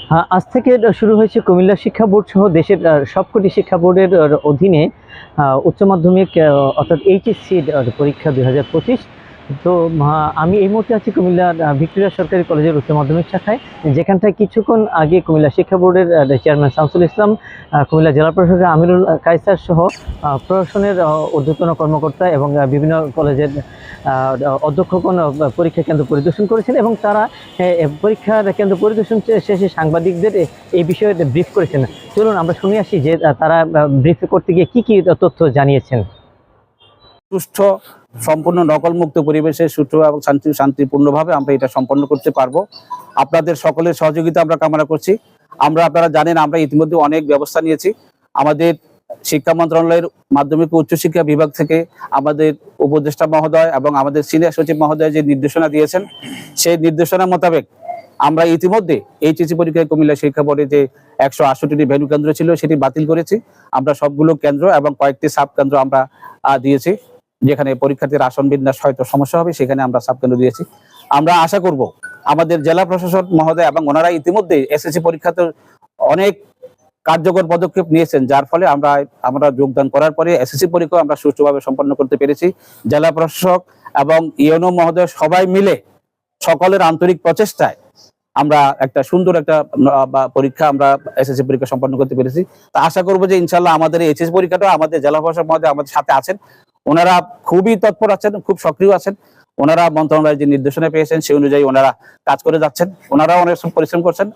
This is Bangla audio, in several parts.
হ্যাঁ, আজ থেকে শুরু হয়েছে কুমিল্লা শিক্ষা বোর্ড সহ দেশের সবকটি শিক্ষা বোর্ডের অধীনে উচ্চ মাধ্যমিক অর্থাৎ এইচএসসি পরীক্ষা 2025। তো আমি এই মুহূর্তে আছি কুমিল্লার ভিক্টোরিয়া সরকারি কলেজের উচ্চ মাধ্যমিক শাখায়, যেখানটায় কিছুক্ষণ আগে কুমিল্লা শিক্ষা বোর্ডের চেয়ারম্যান শামসুল ইসলাম, কুমিল্লা জেলা প্রশাসক আমিরুল কায়সার সহ প্রশাসনের ঊর্ধ্বতন কর্মকর্তা এবং বিভিন্ন কলেজের অধ্যক্ষগণ পরীক্ষা কেন্দ্র পরিদর্শন করেছেন এবং তারা পরীক্ষার কেন্দ্র পরিদর্শন শেষে সাংবাদিকদের এই বিষয়ে ব্রিফ করেছেন। চলুন আমরা শুনে আসি যে তারা ব্রিফ করতে গিয়ে কি তথ্য জানিয়েছেন। সুষ্ঠু, সম্পূর্ণ নকলমুক্ত পরিবেশে সুষ্ঠু এবং শান্তিপূর্ণভাবে আমরা এটা সম্পন্ন করতে পারবো। আপনাদের সকলের সহযোগিতা আমরা কামনা করছি। আপনারা জানেন, আমরা ইতিমধ্যে অনেক ব্যবস্থা নিয়েছি। আমাদের শিক্ষা মন্ত্রণালয়ের মাধ্যমিক ও উচ্চশিক্ষা বিভাগ থেকে আমাদের উপদেষ্টা মহোদয় এবং আমাদের সিনিয়র সচিব মহোদয় যে নির্দেশনা দিয়েছেন, সেই নির্দেশনা মোতাবেক আমরা ইতিমধ্যে এইচএসসি পরীক্ষায় কুমিল্লা শিক্ষা বোর্ডে যে 168টি ভেন্যু কেন্দ্র ছিল সেটি বাতিল করেছি। আমরা সবগুলো কেন্দ্র এবং কয়েকটি সাব কেন্দ্র আমরা দিয়েছি, যেখানে পরীক্ষার্থীর আসন বিন্যাস হয়তো সমস্যা হবে, সেখানে আমরা সাবকেন্দ্র দিয়েছি। আমরা আশা করব আমাদের জেলা প্রশাসন মহোদয় এবং ওনারা ইতিমধ্যে এসএসসি পরীক্ষাতে অনেক কার্যকর পদক্ষেপ নিয়েছেন, যার ফলে আমরা যোগদান করার পরে এসএসসি পরীক্ষা আমরা সুষ্ঠুভাবে সম্পন্ন করতে পেরেছি। জেলা প্রশাসক এবং ইউএনও মহোদয় সবাই মিলে সকলের আন্তরিক প্রচেষ্টায় আমরা একটা সুন্দর একটা পরীক্ষা আমরা এসএসসি পরীক্ষা সম্পন্ন করতে পেরেছি। তা আশা করবো যে ইনশাল্লাহ আমাদের এইচএস পরীক্ষাটা আমাদের জেলা প্রশাসক মহোদয় আমাদের সাথে আছেন। ওনারা খুবই তৎপর আছেন, খুব সক্রিয় আছেন। ওনারা মন্ত্রণালয়ের যে নির্দেশনা পেয়েছেন সেই অনুযায়ী ওনারা কাজ করে যাচ্ছেন। ওনারাও অনেক পরিশ্রম করছেন,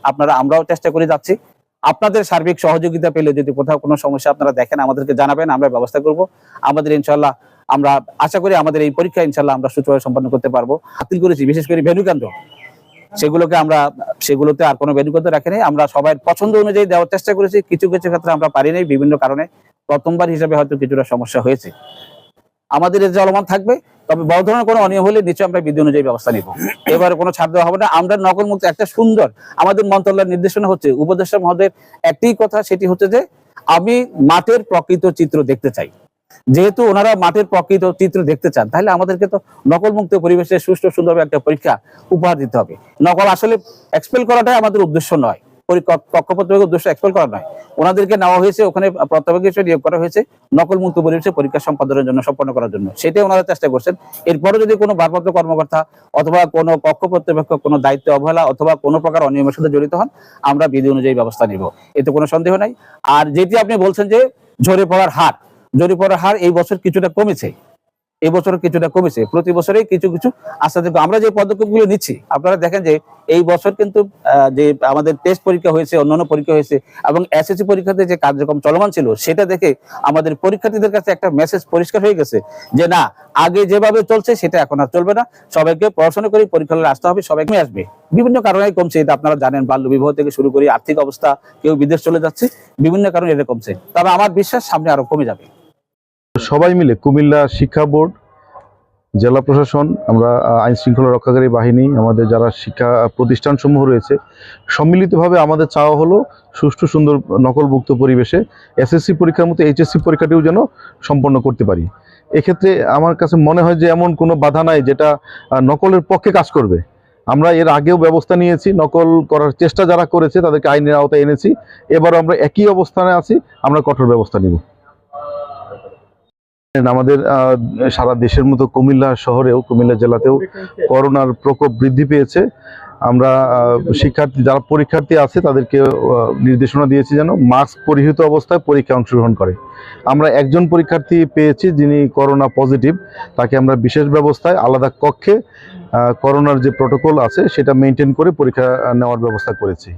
আমরাও চেষ্টা করে যাচ্ছি। আপনাদের সার্বিক সহযোগিতা পেলে যদি কোথাও কোনো সমস্যা আপনারা দেখেন আমাদেরকে জানাবেন, আমরা ব্যবস্থা করব। আমাদের ইনশাল্লাহ আমরা আশা করি আমাদের এই পরীক্ষা ইনশাল্লাহ আমরা সুষ্ঠুভাবে সম্পন্ন করতে পারবো। বাতিল করেছি বিশেষ করে ভেন্যু কেন্দ্র, সেগুলোতে আর কোনো ভেন্যু কেন্দ্র রাখিনি। আমরা সবাই পছন্দ অনুযায়ী দেওয়ার চেষ্টা করেছি। কিছু ক্ষেত্রে আমরা পারি নাই, বিভিন্ন কারণে প্রথমবার হিসাবে হয়তো কিছুটা সমস্যা হয়েছে। আমাদের চলমান থাকবে, তবে বড় ধরনের কোনো অনিয়ম হলে নিশ্চয়ই আমরা বিধি অনুযায়ী ব্যবস্থা নিব। এবারে কোনো ছাড় দেওয়া হবে না। আমরা নকলমুক্ত একটা সুন্দর, আমাদের মন্ত্রণালয়ের নির্দেশনা হচ্ছে, উপদেষ্টা মহোদয়ের একটি কথা, সেটি হচ্ছে যে আমি মাঠের প্রকৃত চিত্র দেখতে চাই। যেহেতু ওনারা মাঠের প্রকৃত চিত্র দেখতে চান, তাহলে আমাদেরকে তো নকলমুক্ত পরিবেশে সুষ্ঠু সুন্দরভাবে একটা পরীক্ষা উপহার দিতে হবে। নকল আসলে এক্সপেল করাটাই আমাদের উদ্দেশ্য নয়, পক্ষপাতদুষ্ট উদ্দেশ্য এক্সপেল করা নয়। ওনাদেরকে নেওয়া হয়েছে, ওখানে প্রাথমিক হিসেবে নিয়োগ করা হয়েছে নকলমুক্ত পরিবেশে পরীক্ষা সম্পাদনের জন্য, সম্পন্ন করার জন্য। সেটাই ওনারা চেষ্টা করছেন। এরপরে যদি কোনো ভারপ্রাপ্ত কর্মকর্তা অথবা কোনো পক্ষ প্রতিপক্ষ কোনো দায়িত্ব অবহেলা অথবা কোনো প্রকার অনিয়মের সাথে জড়িত হন, আমরা বিধি অনুযায়ী ব্যবস্থা নিব, এতে কোনো সন্দেহ নাই। আর যেটি আপনি বলছেন যে ঝরে পড়ার হার এই বছর কিছুটা কমেছে। প্রতি বছরে কিছু আস্তে আস্তে আমরা যে পদক্ষেপগুলো নিচ্ছি, আপনারা দেখেন যে এই বছর কিন্তু যে আমাদের টেস্ট পরীক্ষা হয়েছে, অন্যান্য পরীক্ষা হয়েছে এবং এসএসসি পরীক্ষাতে যে কার্যক্রম চলমান ছিল, সেটা দেখে আমাদের পরীক্ষার্থীদের কাছে একটা মেসেজ পরিষ্কার হয়ে গেছে যে না, আগে যেভাবে চলছে সেটা এখন আর চলবে না। সবাইকে পড়াশোনা করে পরীক্ষা হলে আসতে হবে, সবাই আসবে। বিভিন্ন কারণে কমছে, এটা আপনারা জানেন, বাল্য বিবাহ থেকে শুরু করে আর্থিক অবস্থা, কেউ বিদেশ চলে যাচ্ছে, বিভিন্ন কারণে এটা কমছে। তবে আমার বিশ্বাস সামনে আরো কমে যাবে। সবাই মিলে কুমিল্লা শিক্ষা বোর্ড, জেলা প্রশাসন, আমরা আইন শৃঙ্খলা রক্ষাকারী বাহিনী, আমাদের যারা শিক্ষা প্রতিষ্ঠানসমূহ রয়েছে, সম্মিলিতভাবে আমাদের চাওয়া হলো সুষ্ঠু সুন্দর নকলমুক্ত পরিবেশে এসএসসি পরীক্ষার মতো এইচএসসি পরীক্ষাটিও যেন সম্পন্ন করতে পারি। এক্ষেত্রে আমার কাছে মনে হয় যে এমন কোনো বাধা নাই যেটা নকলের পক্ষে কাজ করবে। আমরা এর আগেও ব্যবস্থা নিয়েছি, নকল করার চেষ্টা যারা করেছে তাদেরকে আইনের আওতায় এনেছি। এবারও আমরা একই অবস্থানে আছি, আমরা কঠোর ব্যবস্থা নিব। আমাদের সারা দেশের মতো কুমিল্লা শহরেও, কুমিল্লা জেলাতেও করোনার প্রকোপ বৃদ্ধি পেয়েছে। আমরা যারা পরীক্ষার্থী আছে তাদেরকে নির্দেশনা দিয়েছি যেন মাস্ক পরিহিত অবস্থায় পরীক্ষায় অংশগ্রহণ করে। আমরা একজন পরীক্ষার্থী পেয়েছি যিনি করোনা পজিটিভ, তাকে আমরা বিশেষ ব্যবস্থায় আলাদা কক্ষে করোনার যে প্রোটোকল আছে সেটা মেনটেন করে পরীক্ষা নেওয়ার ব্যবস্থা করেছি।